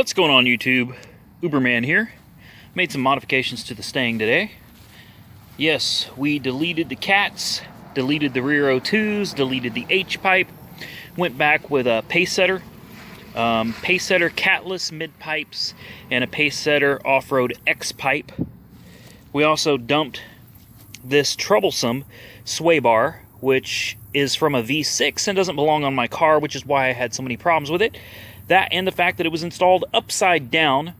What's going on, YouTube? Uberman here. Made some modifications to the Mustang today. Yes, we deleted the cats, deleted the rear O2s, deleted the H-pipe, went back with a pace setter, catless mid-pipes, and a pace setter off-road X-pipe. We also dumped this troublesome sway bar, which is from a V6 and doesn't belong on my car, which is why I had so many problems with it. That and the fact that it was installed upside down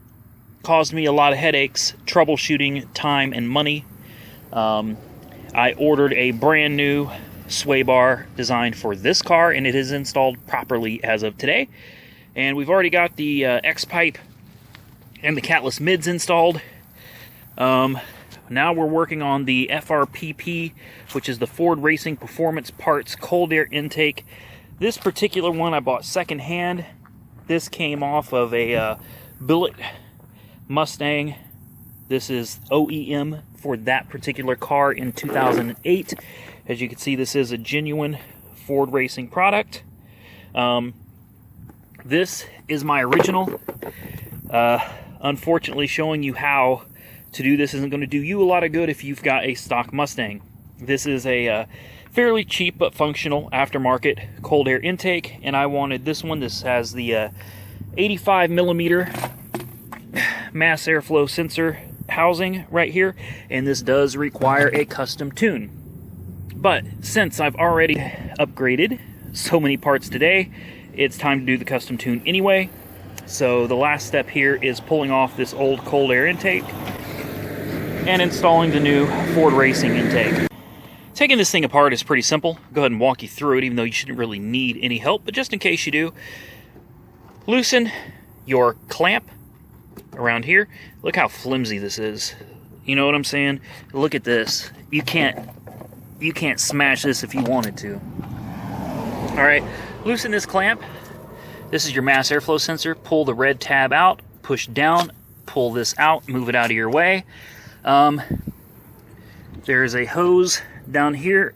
caused me a lot of headaches, troubleshooting, time, and money. I ordered a brand new sway bar designed for this car, and it is installed properly as of today. And we've already got the X-pipe and the catless mids installed. Now we're working on the FRPP, which is the Ford Racing Performance Parts Cold Air Intake. This particular one I bought secondhand. This came off of a billet Mustang. This is OEM for that particular car in 2008. As you can see, this is a genuine Ford Racing product. This is my original. Unfortunately, showing you how to do this isn't going to do you a lot of good if you've got a stock Mustang. This is a fairly cheap but functional aftermarket cold air intake, and I wanted this one. This has the 85 millimeter mass airflow sensor housing right here, and this does require a custom tune. But since I've already upgraded so many parts today, it's time to do the custom tune anyway. So the last step here is pulling off this old cold air intake and installing the new Ford Racing intake. Taking this thing apart is pretty simple. Go ahead and walk you through it, even though you shouldn't really need any help, but just in case you do, loosen your clamp around here. Look how flimsy this is. You know what I'm saying? Look at this. You can't smash this if you wanted to. All right, loosen this clamp. This is your mass airflow sensor. Pull the red tab out, push down, pull this out, move it out of your way. There's a hose down here.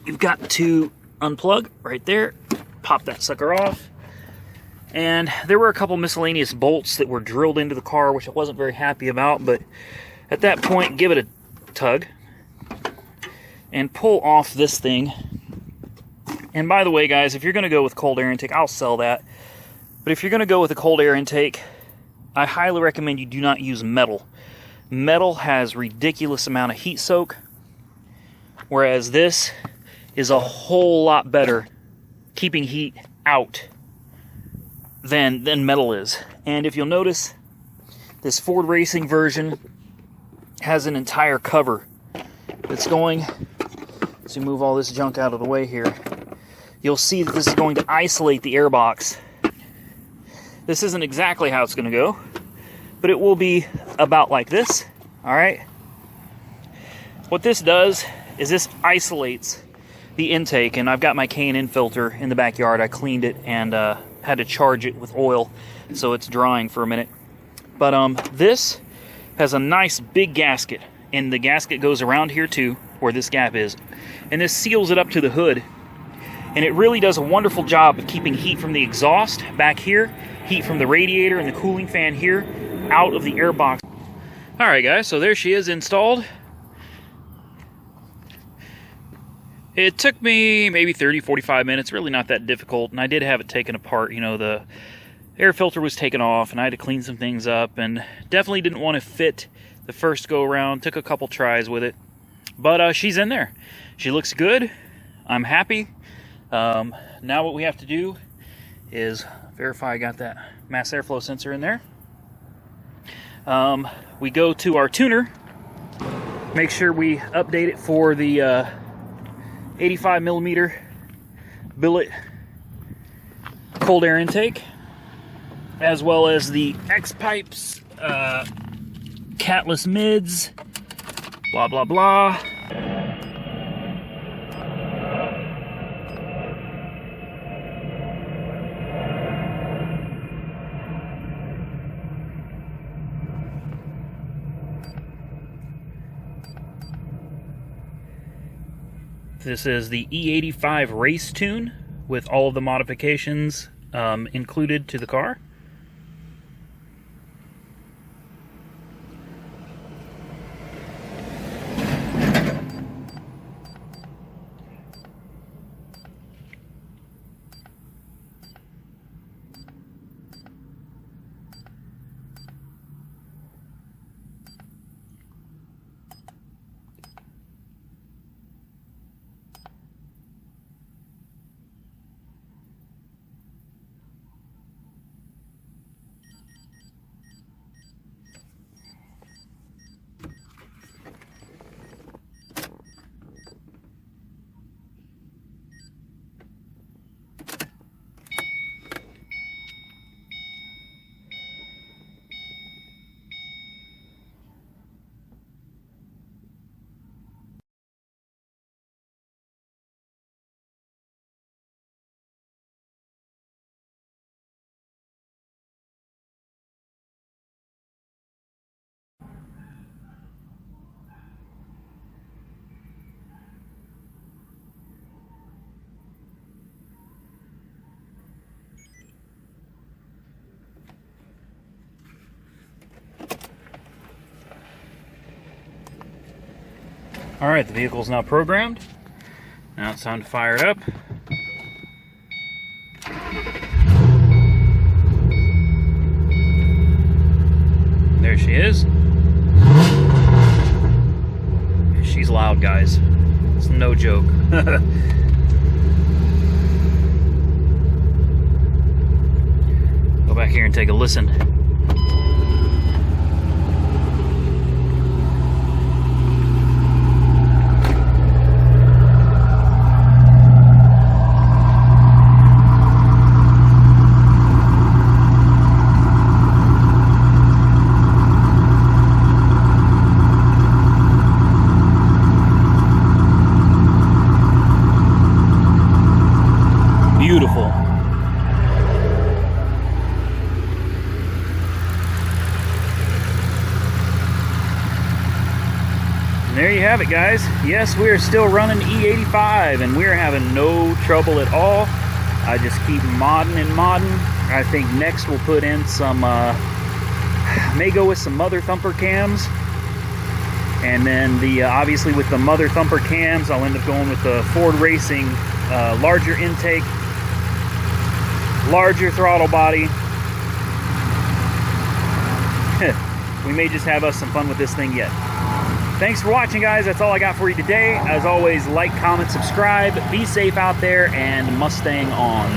You've got to unplug right there, pop that sucker off. And there were a couple miscellaneous bolts that were drilled into the car, which I wasn't very happy about, but at that point, give it a tug and pull off this thing. And by the way, guys, if you're going to go with cold air intake, I'll sell that. But if you're going to go with a cold air intake, I highly recommend you do not use metal. Metal has ridiculous amount of heat soak, whereas this is a whole lot better keeping heat out than metal is. And if you'll notice, this Ford Racing version has an entire cover that's going, as you move all this junk out of the way here, you'll see that this is going to isolate the airbox. This isn't exactly how it's going to go, but it will be about like this. All right. What this does is this isolates the intake, and I've got my K&N filter in the backyard. I cleaned it and had to charge it with oil, so it's drying for a minute. But this has a nice big gasket, and the gasket goes around here too, where this gap is, and this seals it up to the hood. And it really does a wonderful job of keeping heat from the exhaust back here, heat from the radiator and the cooling fan here, out of the airbox. Alright guys, so there she is installed. It took me maybe 30-45 minutes, really not that difficult, and I did have it taken apart. You know, the air filter was taken off, and I had to clean some things up, and definitely didn't want to fit the first go around. Took a couple tries with it, but she's in there. She looks good. I'm happy. Now what we have to do is verify I got that mass airflow sensor in there. We go to our tuner, make sure we update it for the 85 millimeter billet cold air intake, as well as the X-pipes, catless mids, blah blah blah. This is the E85 race tune with all of the modifications included to the car. All right, the vehicle's now programmed. Now it's time to fire it up. There she is. She's loud, guys. It's no joke. Go back here and take a listen. Beautiful. And there you have it, guys. Yes, we are still running E85 and we're having no trouble at all. I just keep modding and modding. I think next we'll put in some, may go with some Mother Thumper cams. And then obviously with the Mother Thumper cams, I'll end up going with the Ford Racing larger intake, larger throttle body. We may just have us some fun with this thing yet. Thanks for watching, guys. That's all I got for you today. As always, like, comment, subscribe. Be safe out there, and Mustang on.